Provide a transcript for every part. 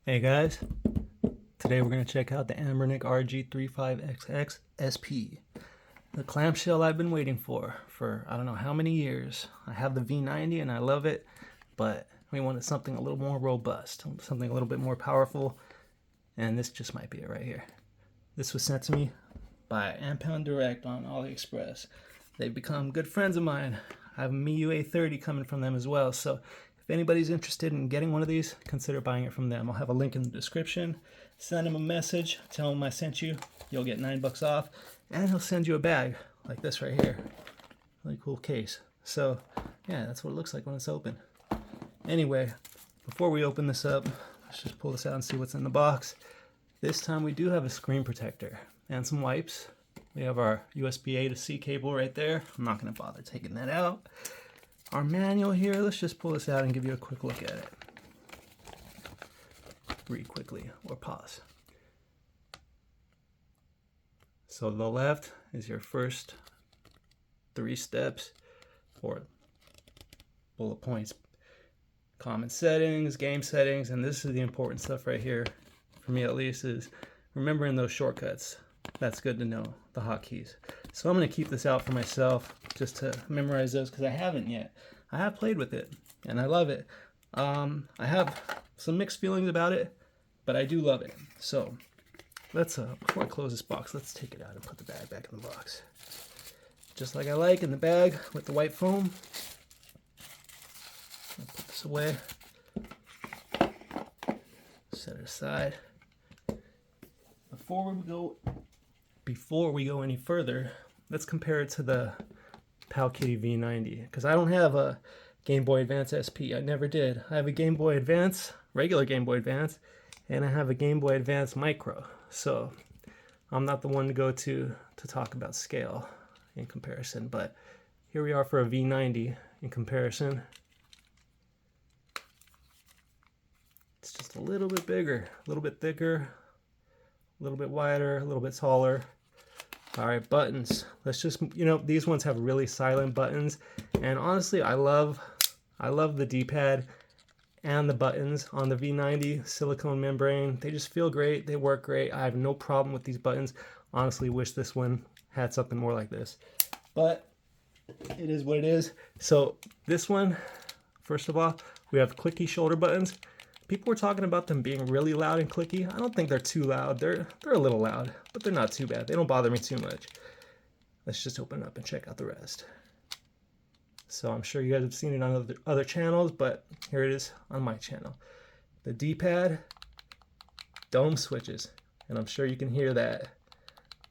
Hey guys, today we're going to check out the Anbernic RG35XX SP. The clamshell I've been waiting for I don't know how many years. I have the V90 and I love it, but we wanted something a little more robust, something a little bit more powerful, and this just might be it right here. This was sent to me by Ampound Direct on AliExpress. They've become good friends of mine. I have a MIUI 30 coming from them as well, so if anybody's interested in getting one of these, consider buying it from them. I'll have a link in the description. Send them a message, tell them I sent you. You'll get $9 off, and he'll send you a bag like this right here. Really cool case. So yeah, that's what it looks like when it's open. Anyway, before we open this up, let's just pull this out and see what's in the box. This time we do have a screen protector and some wipes. We have our USB-A to C cable right there. I'm not going to bother taking that out. Our manual here, let's just pull this out and give you a quick look at it. Read quickly or pause. So the left is your first 3 steps or bullet points. Common settings, game settings, and this is the important stuff right here, for me at least, is remembering those shortcuts. That's good to know, the hotkeys. So I'm going to keep this out for myself just to memorize those because I haven't yet. I have played with it and I love it. I have some mixed feelings about it, but I do love it. So let's, before I close this box, let's take it out and put the bag back in the box. Just like I like, in the bag with the white foam. I'll put this away. Set it aside. Before we go any further, let's compare it to the PowKiddy V90, because I don't have a Game Boy Advance SP. I never did. I have a Game Boy Advance, regular Game Boy Advance, and I have a Game Boy Advance Micro. So I'm not the one to go to talk about scale in comparison, but here we are for a V90 in comparison. It's just a little bit bigger, a little bit thicker, a little bit wider, a little bit taller. All right, buttons. Let's just, these ones have really silent buttons, and honestly, I love the D-pad and the buttons on the V90 silicone membrane. They just feel great. They work great. I have no problem with these buttons. Honestly, wish this one had something more like this, but it is what it is. So this one, first of all, we have clicky shoulder buttons. People were talking about them being really loud and clicky. I don't think they're too loud. They're a little loud, but they're not too bad. They don't bother me too much. Let's just open it up and check out the rest. So I'm sure you guys have seen it on other channels, but here it is on my channel. The D-pad, dome switches, and I'm sure you can hear that.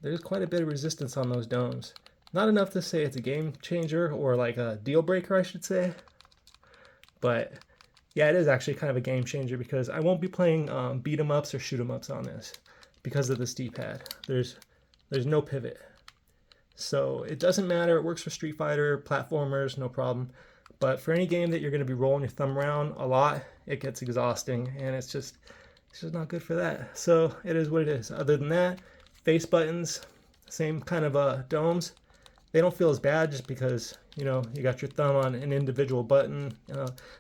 There's quite a bit of resistance on those domes. Not enough to say it's a game changer or like a deal breaker, I should say, but yeah, it is actually kind of a game changer because I won't be playing beat 'em ups or shoot 'em ups on this because of this D-pad. There's no pivot, so it doesn't matter. It works for Street Fighter, platformers, no problem. But for any game that you're going to be rolling your thumb around a lot, it gets exhausting, and it's just not good for that. So it is what it is. Other than that, face buttons, same kind of domes. They don't feel as bad just because, you got your thumb on an individual button.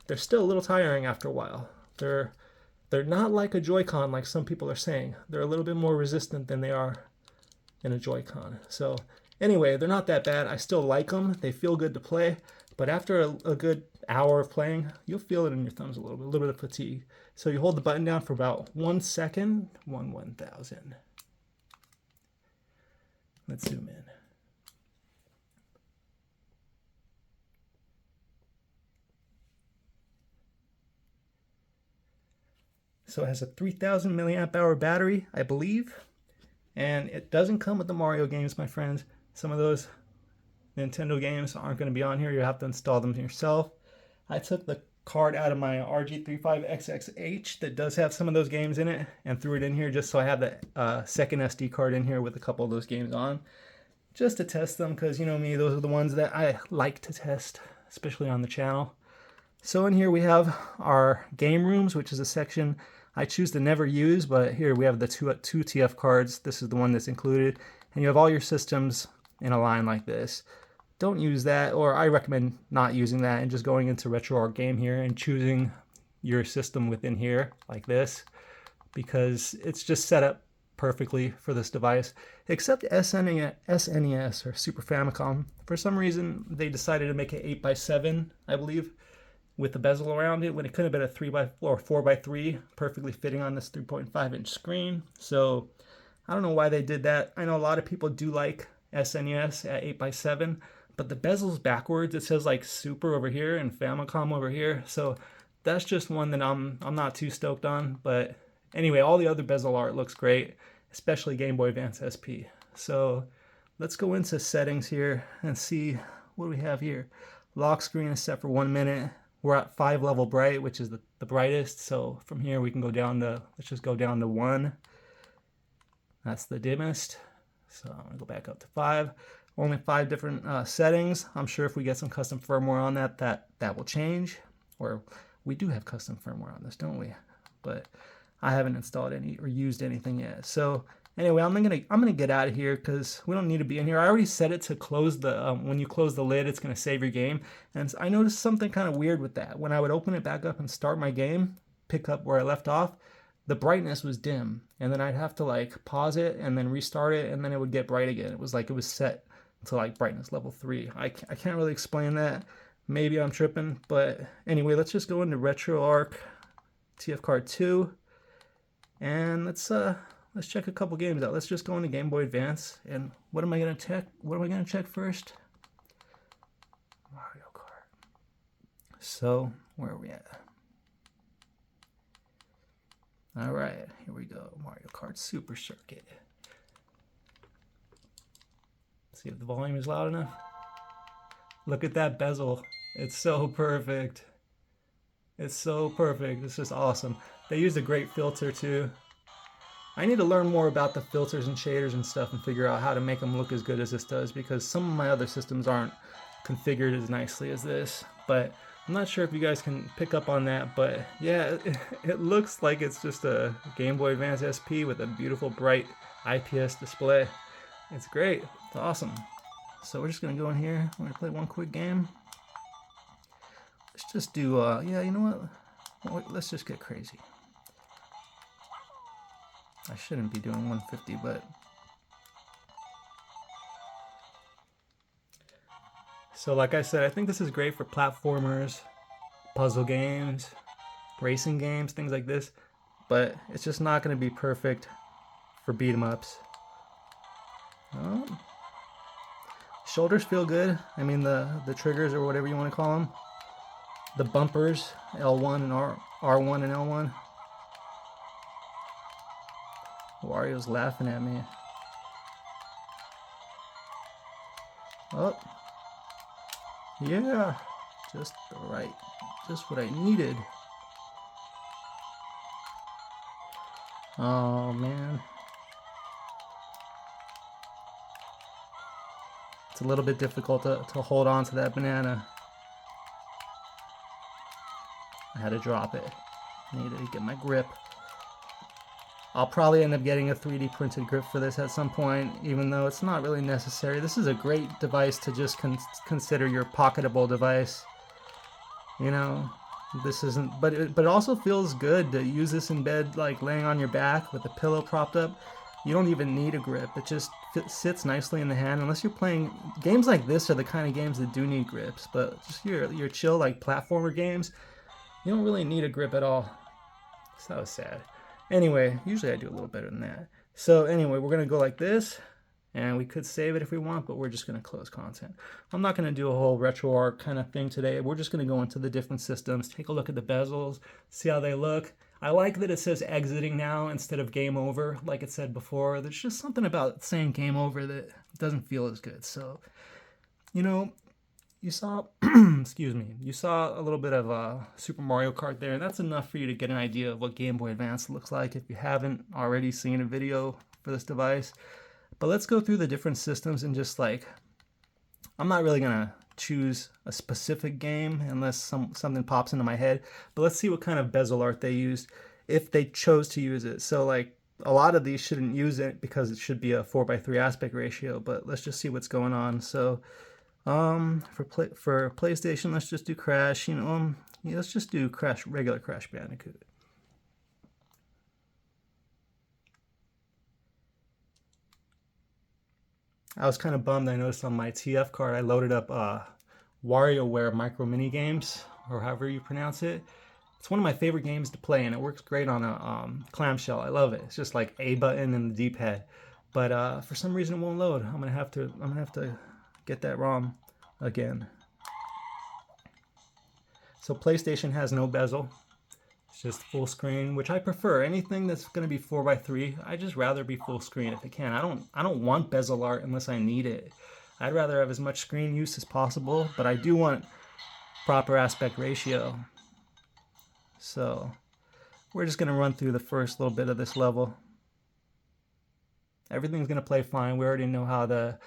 They're still a little tiring after a while. They're not like a Joy-Con like some people are saying. They're a little bit more resistant than they are in a Joy-Con. So anyway, they're not that bad. I still like them. They feel good to play. But after a good hour of playing, you'll feel it in your thumbs a little bit of fatigue. So you hold the button down for about 1 second, 1/1000. Let's zoom in. So it has a 3000 milliamp hour battery, I believe. And it doesn't come with the Mario games, my friends. Some of those Nintendo games aren't going to be on here. You have to install them yourself. I took the card out of my RG35XXH that does have some of those games in it and threw it in here just so I have the second SD card in here with a couple of those games on. Just to test them because, you know me, those are the ones that I like to test, especially on the channel. So in here we have our game rooms, which is a section I choose to never use, but here we have the two TF cards. This is the one that's included, and you have all your systems in a line like this. Don't use that, or I recommend not using that and just going into RetroArch Game here and choosing your system within here like this. because it's just set up perfectly for this device, except SNES or Super Famicom. For some reason, they decided to make it 8x7, I believe, with the bezel around it, when it could have been a 3x4 or 4x3, perfectly fitting on this 3.5-inch screen. So I don't know why they did that. I know a lot of people do like SNES at 8x7, but the bezel's backwards. It says like Super over here and Famicom over here. So that's just one that I'm not too stoked on. But anyway, all the other bezel art looks great, especially Game Boy Advance SP. So let's go into settings here and see what do we have here. Lock screen is set for 1 minute. We're at 5 level bright, which is the brightest. So from here we can go down to, let's just go down to 1. That's the dimmest. So I'm gonna go back up to 5. Only 5 different settings. I'm sure if we get some custom firmware on that will change. Or we do have custom firmware on this, don't we? But I haven't installed any or used anything yet. So anyway, I'm gonna get out of here because we don't need to be in here. I already set it to close the when you close the lid, it's gonna save your game. And I noticed something kind of weird with that. When I would open it back up and start my game, pick up where I left off, the brightness was dim, and then I'd have to like pause it and then restart it, and then it would get bright again. It was like it was set to like brightness level 3. I can't really explain that. Maybe I'm tripping, but anyway, let's just go into RetroArch TF Card 2, and let's check a couple games out. Let's just go into Game Boy Advance, and what am I gonna check? What am I gonna check first? Mario Kart. So where are we at? All right, here we go. Mario Kart Super Circuit. See if the volume is loud enough. Look at that bezel. It's so perfect. It's so perfect. It's just awesome. They used a great filter too. I need to learn more about the filters and shaders and stuff and figure out how to make them look as good as this does, because some of my other systems aren't configured as nicely as this. But I'm not sure if you guys can pick up on that, but yeah, it looks like it's just a Game Boy Advance SP with a beautiful bright IPS display. It's great. It's awesome. So we're just gonna go in here. We're gonna play one quick game. Let's just do yeah, you know what? Let's just get crazy. I shouldn't be doing 150, but so like I said, I think this is great for platformers, puzzle games, racing games, things like this, but it's just not going to be perfect for beat 'em ups. Oh. Shoulders feel good. I mean the triggers or whatever you want to call them. The bumpers, L1 and R1 and L1. Wario's laughing at me. Oh. Yeah. Just what I needed. Oh man. It's a little bit difficult to hold on to that banana. I had to drop it. I needed to get my grip. I'll probably end up getting a 3D printed grip for this at some point, even though it's not really necessary. This is a great device to just consider your pocketable device. You know, this isn't, but it also feels good to use this in bed, like laying on your back with a pillow propped up. You don't even need a grip. It just sits nicely in the hand. Unless you're playing games like this, are the kind of games that do need grips. But just your chill like platformer games, you don't really need a grip at all. So that was sad. Anyway, usually I do a little better than that. So anyway, we're gonna go like this, and we could save it if we want, but we're just gonna close content. I'm not gonna do a whole RetroArch kind of thing today. We're just gonna go into the different systems, take a look at the bezels, see how they look. I like that it says exiting now instead of game over, like it said before. There's just something about saying game over that doesn't feel as good. So, you know, you saw, excuse me, you saw a little bit of Super Mario Kart there, and that's enough for you to get an idea of what Game Boy Advance looks like if you haven't already seen a video for this device. But let's go through the different systems and just like, I'm not really gonna choose a specific game unless something pops into my head, but let's see what kind of bezel art they used if they chose to use it. So like a lot of these shouldn't use it because it should be a 4:3 aspect ratio, but let's just see what's going on. So for PlayStation, let's just do Crash. You know, yeah, let's just do regular Crash Bandicoot. I was kind of bummed. I noticed on my TF card I loaded up WarioWare Micro Mini Games, or however you pronounce it. It's one of my favorite games to play, and it works great on a clamshell. I love it. It's just like A button and the D-pad. But for some reason it won't load. I'm gonna have to get that ROM again. So PlayStation has no bezel. It's just full screen, which I prefer. Anything that's gonna be 4:3, I just rather be full screen if it can. I don't want bezel art unless I need it. I'd rather have as much screen use as possible, but I do want proper aspect ratio. So we're just gonna run through the first little bit of this level. Everything's gonna play fine. We already know how the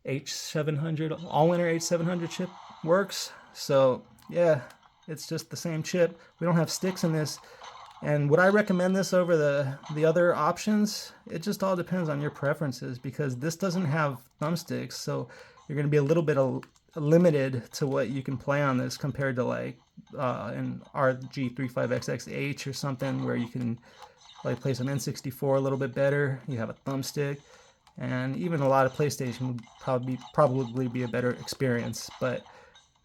H700, Allwinner H700 chip works. So yeah, it's just the same chip. We don't have sticks in this. And would I recommend this over the other options? It just all depends on your preferences, because this doesn't have thumbsticks. So you're gonna be a little bit limited to what you can play on this compared to like an RG35XX or something, where you can like play some N64 a little bit better. You have a thumbstick, and even a lot of PlayStation would probably be a better experience. But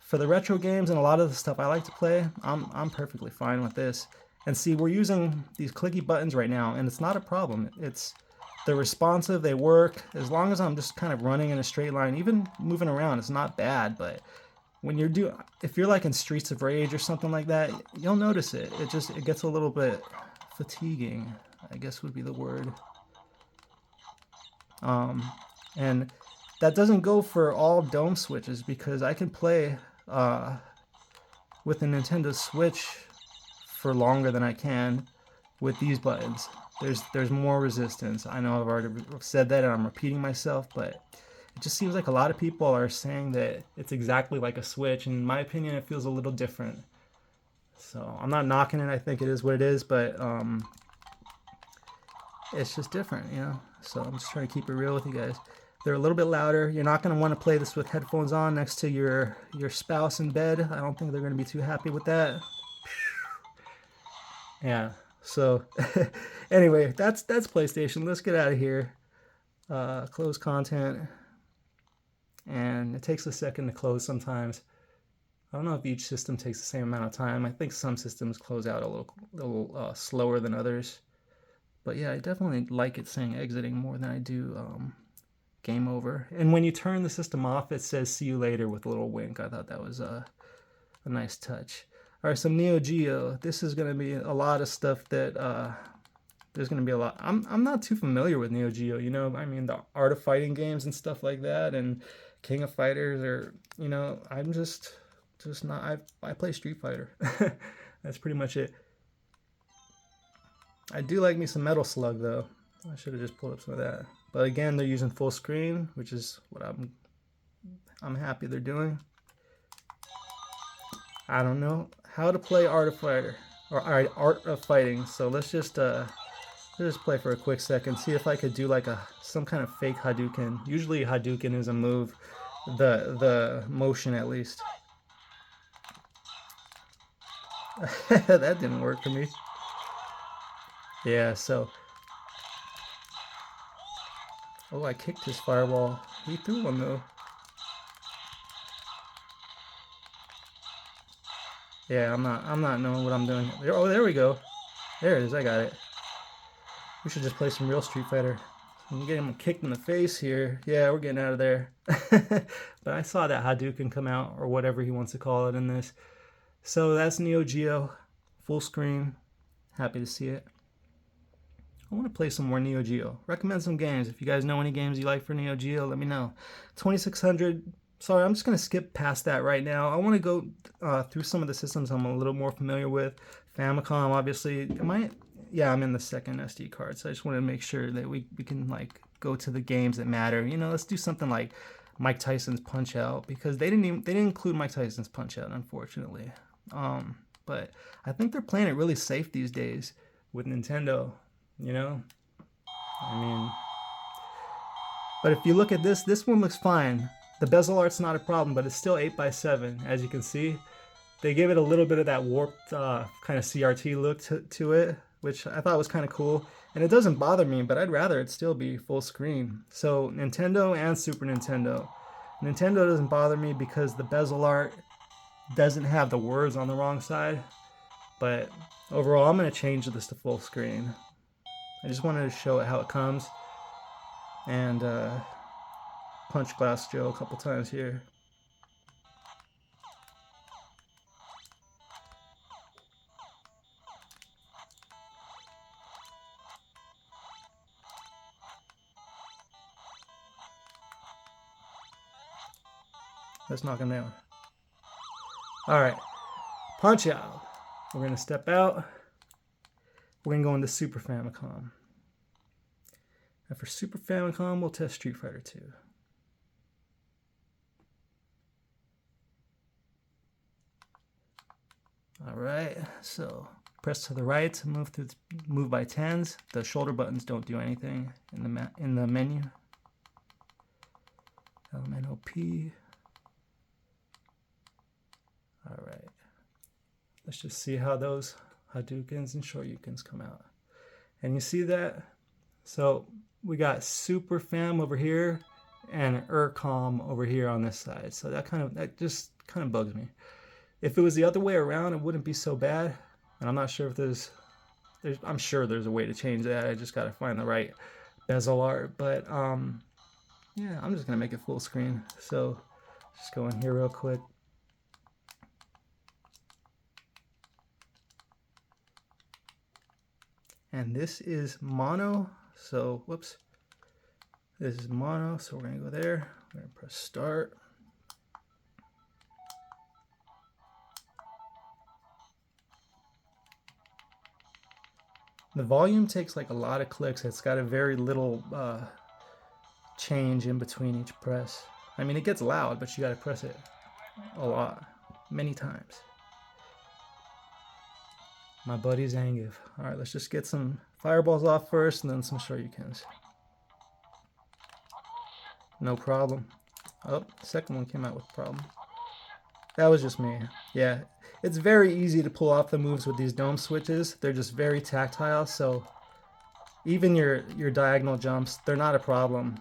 for the retro games and a lot of the stuff I like to play, I'm perfectly fine with this. And see, we're using these clicky buttons right now, and it's not a problem. They're responsive, they work. As long as I'm just kind of running in a straight line, even moving around, it's not bad. But when if you're like in Streets of Rage or something like that, you'll notice it. It gets a little bit fatiguing, I guess would be the word. And that doesn't go for all dome switches, because I can play with a Nintendo Switch for longer than I can with these buttons. There's more resistance. I know I've already said that and I'm repeating myself, but it just seems like a lot of people are saying that it's exactly like a Switch. In my opinion, it feels a little different. So I'm not knocking it. I think it is what it is, but it's just different, you know? So I'm just trying to keep it real with you guys. They're a little bit louder. You're not going to want to play this with headphones on next to your spouse in bed. I don't think they're going to be too happy with that. Yeah. So anyway, that's PlayStation. Let's get out of here. Close content. And it takes a second to close sometimes. I don't know if each system takes the same amount of time. I think some systems close out a little slower than others. But yeah, I definitely like it saying exiting more than I do game over. And when you turn the system off, it says see you later with a little wink. I thought that was a nice touch. All right, some NeoGeo. This is going to be a lot of stuff that there's going to be a lot. I'm not too familiar with NeoGeo, you know. I mean, the Art of Fighting games and stuff like that, and King of Fighters, or, you know, I'm just not. I play Street Fighter. That's pretty much it. I do like me some Metal Slug though. I should have just pulled up some of that. But again, they're using full screen, which is what I'm happy they're doing. I don't know how to play Art of Fighting. So let's just play for a quick second, see if I could do like some kind of fake Hadouken. Usually Hadouken is a move, the motion at least. That didn't work for me. Yeah, so. Oh, I kicked his fireball. He threw one though. Yeah, I'm not knowing what I'm doing. Oh, there we go. There it is. I got it. We should just play some real Street Fighter. I'm getting him kicked in the face here. Yeah, we're getting out of there. But I saw that Hadouken come out, or whatever he wants to call it in this. So that's NeoGeo, full screen. Happy to see it. I want to play some more NeoGeo. Recommend some games. If you guys know any games you like for NeoGeo, let me know. 2600. Sorry, I'm just going to skip past that right now. I want to go through some of the systems I'm a little more familiar with. Famicom, obviously. Yeah, I'm in the second SD card, so I just want to make sure that we can like go to the games that matter. You know, let's do something like Mike Tyson's Punch-Out, because they didn't include Mike Tyson's Punch-Out, unfortunately. But I think they're playing it really safe these days with Nintendo. You know, I mean, but if you look at this one looks fine. The bezel art's not a problem, but it's still 8x7, as you can see. They give it a little bit of that warped kind of CRT look to it, which I thought was kind of cool. And it doesn't bother me, but I'd rather it still be full screen. So Nintendo and Super Nintendo. Nintendo doesn't bother me because the bezel art doesn't have the words on the wrong side. But overall, I'm going to change this to full screen. I just wanted to show it how it comes. And punch Glass Joe a couple times here. Let's knock him down. Alright, Punch Out. We're going to step out. We're going to go into Super Famicom. And for Super Famicom, we'll test Street Fighter 2. Alright, so press to the right to move by tens. The shoulder buttons don't do anything in the menu. LMNOP. Alright, let's just see how those Hadoukens and Shoryukens come out. And you see that? So we got Super Fam over here and ErCom over here on this side. So that just kind of bugs me. If it was the other way around, it wouldn't be so bad. And I'm not sure if I'm sure there's a way to change that. I just got to find the right bezel art. But yeah, I'm just gonna make it full screen. So just go in here real quick. And this is mono, so whoops. This is mono, so we're gonna go there. We're gonna press start. The volume takes like a lot of clicks. It's got a very little change in between each press. I mean, it gets loud, but you gotta press it a lot, many times. My buddy Zangief. Alright, let's just get some fireballs off first and then some Shoryukens. No problem. Oh, the second one came out with a problem. That was just me. Yeah, it's very easy to pull off the moves with these dome switches. They're just very tactile, so even your diagonal jumps, they're not a problem.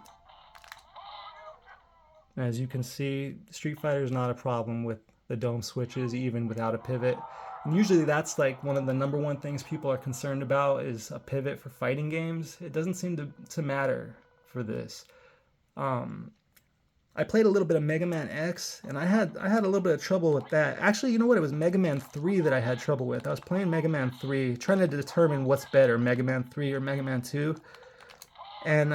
As you can see, Street Fighter is not a problem with the dome switches, even without a pivot. And usually that's like one of the #1 things people are concerned about is a pivot for fighting games. It doesn't seem to matter for this. I played a little bit of Mega Man X, and I had a little bit of trouble with that. Actually, you know what? It was Mega Man 3 that I had trouble with. I was playing Mega Man 3, trying to determine what's better, Mega Man 3 or Mega Man 2. And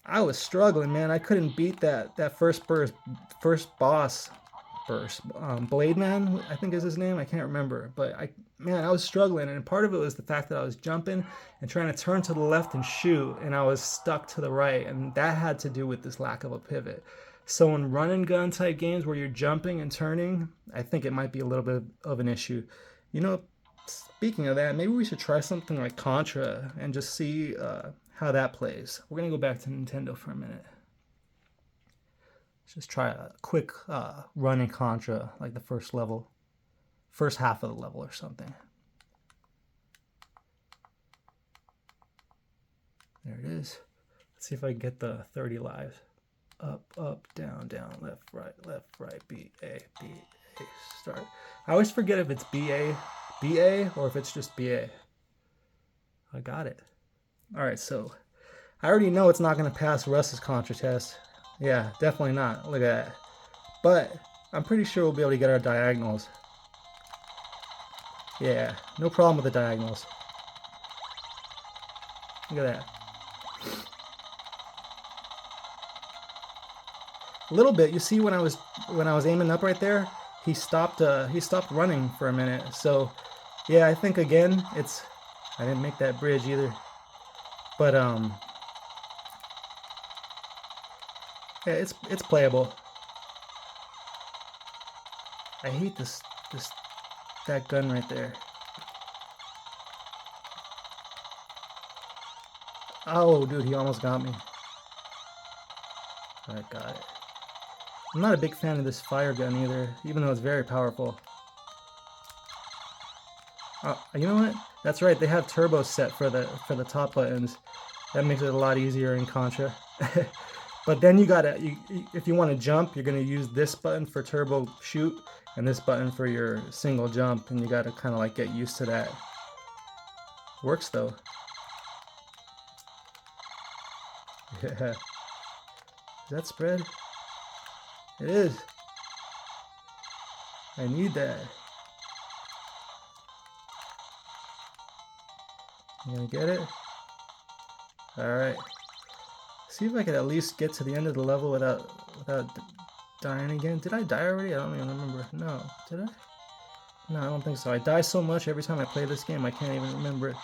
I was struggling, man. I couldn't beat that first boss. Blade Man, I think is his name. I can't remember, but I was struggling, and part of it was the fact that I was jumping and trying to turn to the left and shoot, and I was stuck to the right, and that had to do with this lack of a pivot. So in run and gun type games where you're jumping and turning, I think it might be a little bit of an issue. You know, speaking of that, maybe we should try something like Contra and just see how that plays. We're gonna go back to Nintendo for a minute. Let's just try a quick run in Contra, like the first half of the level or something. There it is. Let's see if I can get the 30 lives. Up, up, down, down, left, right, B, A, start. I always forget if it's BA, or if it's just BA. I got it. All right, so I already know it's not going to pass Russ's Contra test. Yeah, definitely not. Look at that. But I'm pretty sure we'll be able to get our diagonals. Yeah, no problem with the diagonals. Look at that. A little bit. You see when I was aiming up right there, he stopped running for a minute. So yeah, I think again I didn't make that bridge either. But yeah, it's playable. I hate that gun right there. Oh, dude, he almost got me. I got it. I'm not a big fan of this fire gun either, even though it's very powerful. You know what? That's right, they have turbo set for the top buttons. That makes it a lot easier in Contra. But then you gotta, if you want to jump, you're gonna use this button for turbo shoot and this button for your single jump, and you gotta kind of like get used to that. Works though. Yeah. Is that spread? It is. I need that. You gonna get it? Alright. See if I could at least get to the end of the level without dying again. Did I die already? I don't even remember. No. Did I? No, I don't think so. I die so much every time I play this game, I can't even remember it.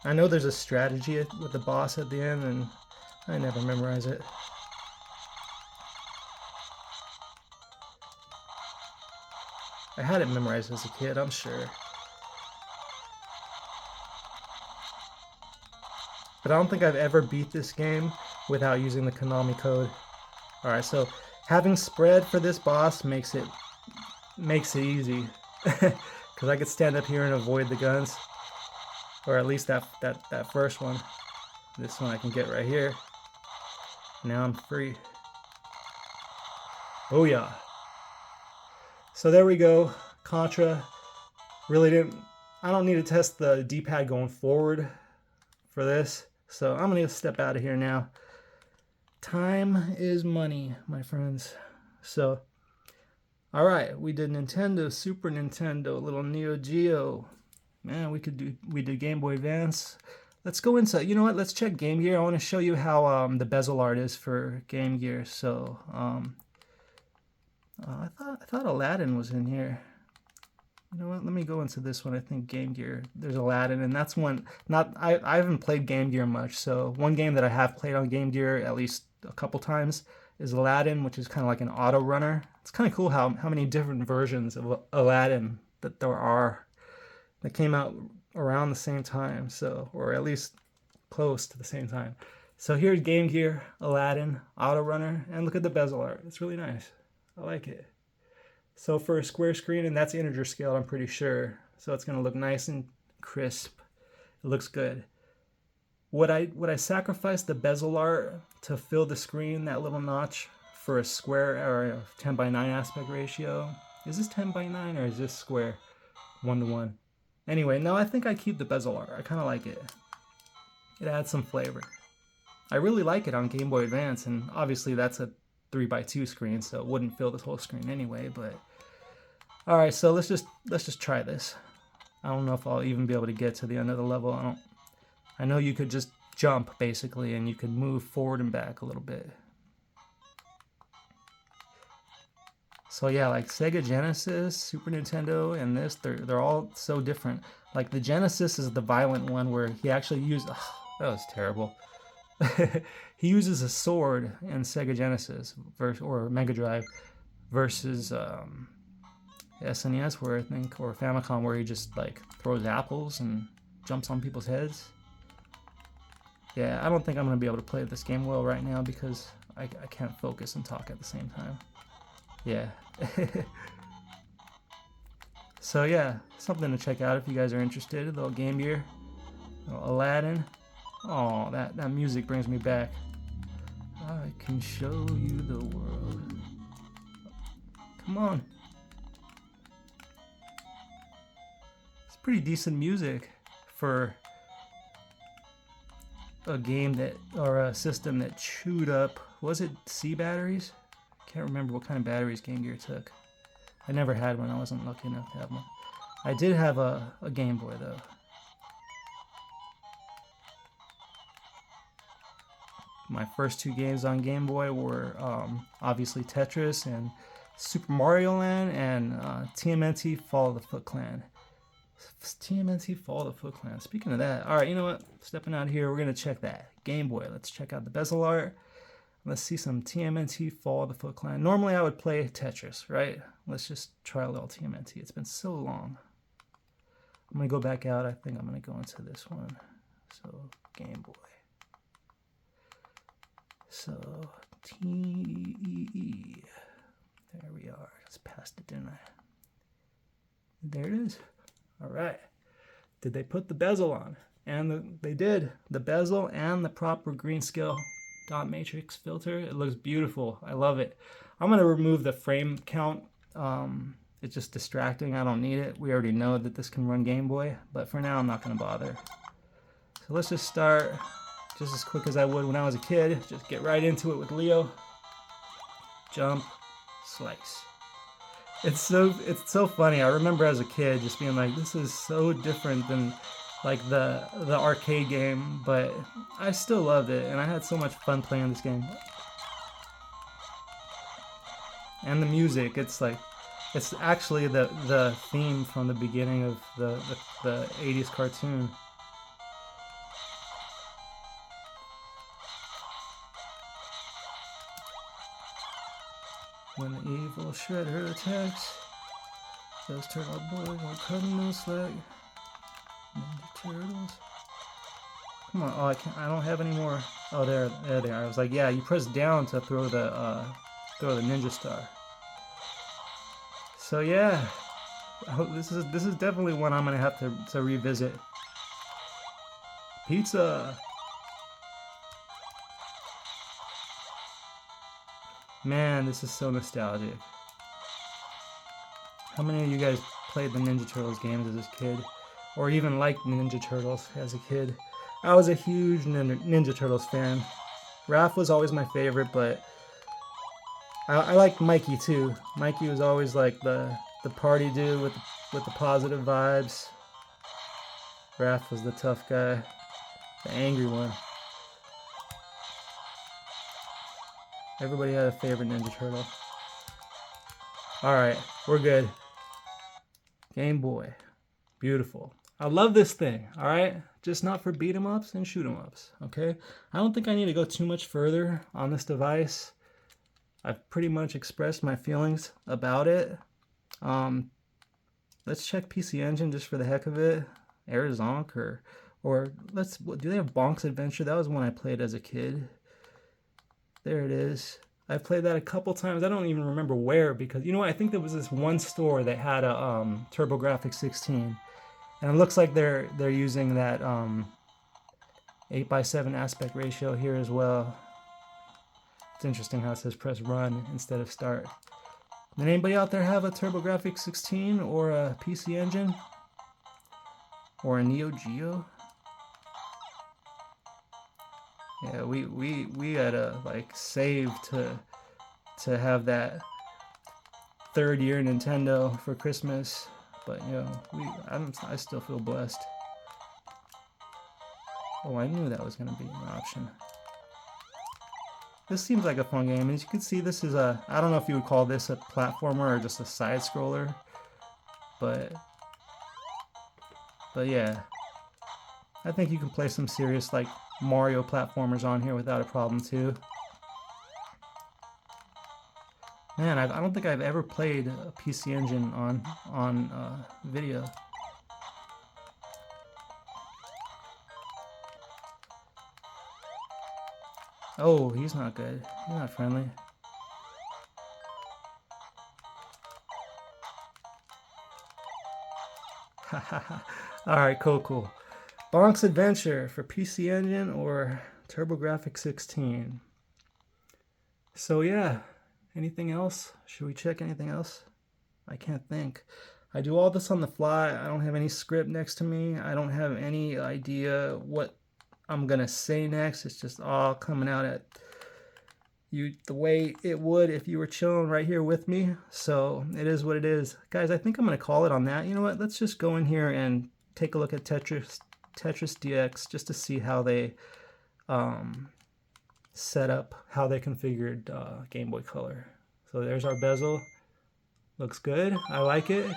I know there's a strategy with the boss at the end, and I never memorize it. I had it memorized as a kid, I'm sure. But I don't think I've ever beat this game without using the Konami code. Alright, so having spread for this boss makes it easy. Because I could stand up here and avoid the guns. Or at least that first one. This one I can get right here. Now I'm free. Oh yeah. So there we go. Contra. Really didn't... I don't need to test the D-pad going forward for this. So I'm going to step out of here now. Time is money, my friends. So, alright, we did Nintendo, Super Nintendo, a little NeoGeo. Man, we did Game Boy Advance. Let's go into, you know what, let's check Game Gear. I want to show you how the bezel art is for Game Gear. So, I thought Aladdin was in here. You know what, let me go into this one. I think Game Gear, there's Aladdin, and that's one, I haven't played Game Gear much, so one game that I have played on Game Gear at least a couple times is Aladdin, which is kind of like an auto runner. It's kind of cool how many different versions of Aladdin that there are that came out around the same time, so, or at least close to the same time. So here's Game Gear, Aladdin, auto runner, and look at the bezel art. It's really nice. I like it. So for a square screen, and that's integer scale, I'm pretty sure. So it's going to look nice and crisp. It looks good. Would I sacrifice the bezel art to fill the screen, that little notch, for a square or a 10:9 aspect ratio? Is this 10:9 or is this square 1:1? Anyway, no, I think I keep the bezel art. I kind of like it. It adds some flavor. I really like it on Game Boy Advance, and obviously that's a 3:2 screen, so it wouldn't fill this whole screen anyway. But all right, so let's just try this. I don't know if I'll even be able to get to the end of the level. I know you could just jump basically, and you could move forward and back a little bit. So yeah, like Sega Genesis, Super Nintendo, and this, they're all so different. Like the Genesis is the violent one where he actually used, oh, that was terrible. He uses a sword in Sega Genesis or Mega Drive versus SNES, where I think, or Famicom, where he just like throws apples and jumps on people's heads. Yeah, I don't think I'm gonna be able to play this game well right now because I can't focus and talk at the same time. Yeah. So yeah, something to check out if you guys are interested. A little Game Gear, little Aladdin. Oh, that music brings me back. I can show you the world. Come on. It's pretty decent music for a game that, or a system that chewed up, was it C batteries? I can't remember what kind of batteries Game Gear took. I never had one. I wasn't lucky enough to have one. I did have a Game Boy though. My first two games on Game Boy were obviously Tetris and Super Mario Land, and TMNT Fall of the Foot Clan. TMNT Fall of the Foot Clan. Speaking of that, alright, you know what? Stepping out here, we're going to check that. Game Boy. Let's check out the bezel art. Let's see some TMNT Fall of the Foot Clan. Normally I would play Tetris, right? Let's just try a little TMNT. It's been so long. I'm going to go back out. I think I'm going to go into this one. So, Game Boy. So, TEE. There we are. Just passed it, didn't I? There it is. All right. Did they put the bezel on? And they did. The bezel and the proper grayscale dot matrix filter. It looks beautiful. I love it. I'm going to remove the frame count. It's just distracting. I don't need it. We already know that this can run Game Boy, but for now I'm not going to bother. So let's just start just as quick as I would when I was a kid. Just get right into it with Leo. Jump, slice. It's so funny. I remember as a kid just being like, this is so different than like the arcade game, but I still loved it, and I had so much fun playing this game. And the music, it's actually the theme from the beginning of the 80s cartoon. When the evil shredder attacks, those turtle boys are cutting no slack. Ninja Turtles. Come on! Oh, I don't have any more. Oh, there they are. I was like, yeah, you press down to throw the ninja star. So yeah, this is definitely one I'm gonna have to revisit. Pizza. Man, this is so nostalgic. How many of you guys played the Ninja Turtles games as a kid? Or even liked Ninja Turtles as a kid? I was a huge Ninja Turtles fan. Raph was always my favorite, but I liked Mikey too. Mikey was always like the party dude with the positive vibes. Raph was the tough guy, the angry one. Everybody had a favorite Ninja Turtle. Alright, we're good. Game Boy. Beautiful. I love this thing, alright? Just not for beat 'em ups and shoot 'em ups, okay? I don't think I need to go too much further on this device. I've pretty much expressed my feelings about it. Let's check PC Engine just for the heck of it. Arizonk or do they have Bonk's Adventure? That was one I played as a kid. There it is. I've played that a couple times. I don't even remember where, because you know what? I think there was this one store that had a TurboGrafx 16, and it looks like they're using that 8:7 aspect ratio here as well. It's interesting how it says press run instead of start. Did anybody out there have a TurboGrafx 16 or a PC Engine or a NeoGeo? Yeah, we had to like save to have that third year Nintendo for Christmas, but you know, I still feel blessed. Oh, I knew that was gonna be an option. This seems like a fun game. As you can see, this is I don't know if you would call this a platformer or just a side scroller, but yeah, I think you can play some serious like Mario platformers on here without a problem too. Man, I don't think I've ever played a PC Engine on video. Oh, he's not good. He's not friendly. Alright, cool. Bonk's Adventure for PC Engine or TurboGrafx 16. So yeah, anything else? Should we check anything else? I can't think. I do all this on the fly. I don't have any script next to me. I don't have any idea what I'm gonna say next. It's just all coming out at you the way it would if you were chilling right here with me. So it is what it is. Guys, I think I'm gonna call it on that. You know what? Let's just go in here and take a look at Tetris DX just to see how they set up, how they configured Game Boy Color. So there's our bezel. Looks good. I like it.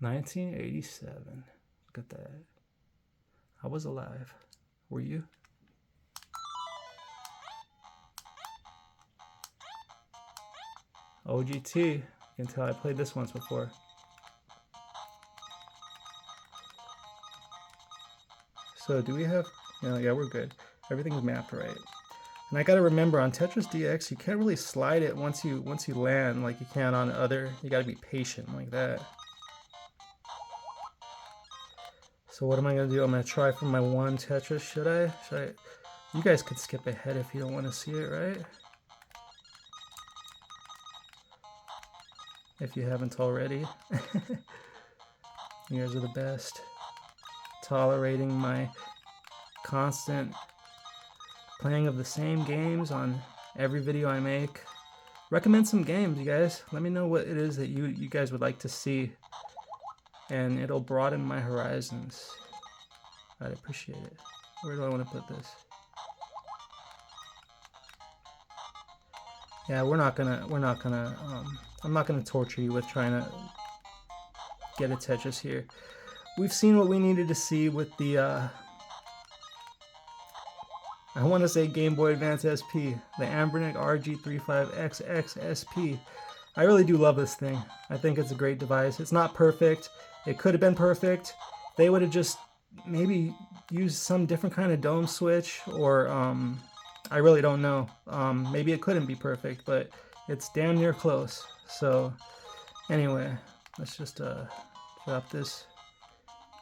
1987. Look at that. I was alive. Were you? OGT. You can tell I played this once before. So do we have... No, yeah, we're good. Everything's mapped right. And I gotta remember on Tetris DX, you can't really slide it once you land like you can on other. You gotta be patient like that. So what am I gonna do? I'm gonna try for my one Tetris. Should I? You guys could skip ahead if you don't want to see it, right? If you haven't already. You guys are the best. Tolerating my constant playing of the same games on every video I make. Recommend some games, you guys. Let me know what it is that you guys would like to see, and it'll broaden my horizons. I'd appreciate it. Where do I want to put this? Yeah, I'm not gonna torture you with trying to get a Tetris here. We've seen what we needed to see with the I want to say Game Boy Advance SP, the Anbernic RG35XXSP. I really do love this thing. I think it's a great device. It's not perfect. It could have been perfect. They would have just maybe used some different kind of dome switch, or I really don't know. Maybe it couldn't be perfect, but it's damn near close. So anyway, let's just drop this.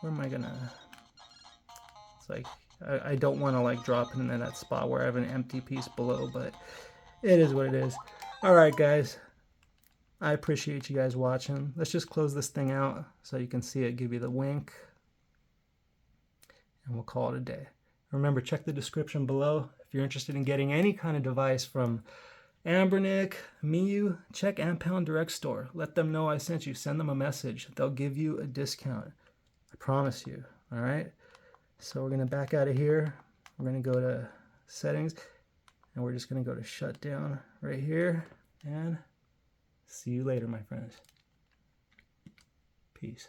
Where am I gonna? It's like I don't want to like drop it in that spot where I have an empty piece below, but it is what it is. All right, guys. I appreciate you guys watching. Let's just close this thing out so you can see it, give you the wink, and we'll call it a day. Remember, check the description below if you're interested in getting any kind of device from Anbernic, Miu. Check Ampound Direct Store. Let them know I sent you. Send them a message. They'll give you a discount. I promise you. All right. So we're going to back out of here. We're going to go to settings, and we're just going to go to shutdown right here, and see you later, my friends. Peace.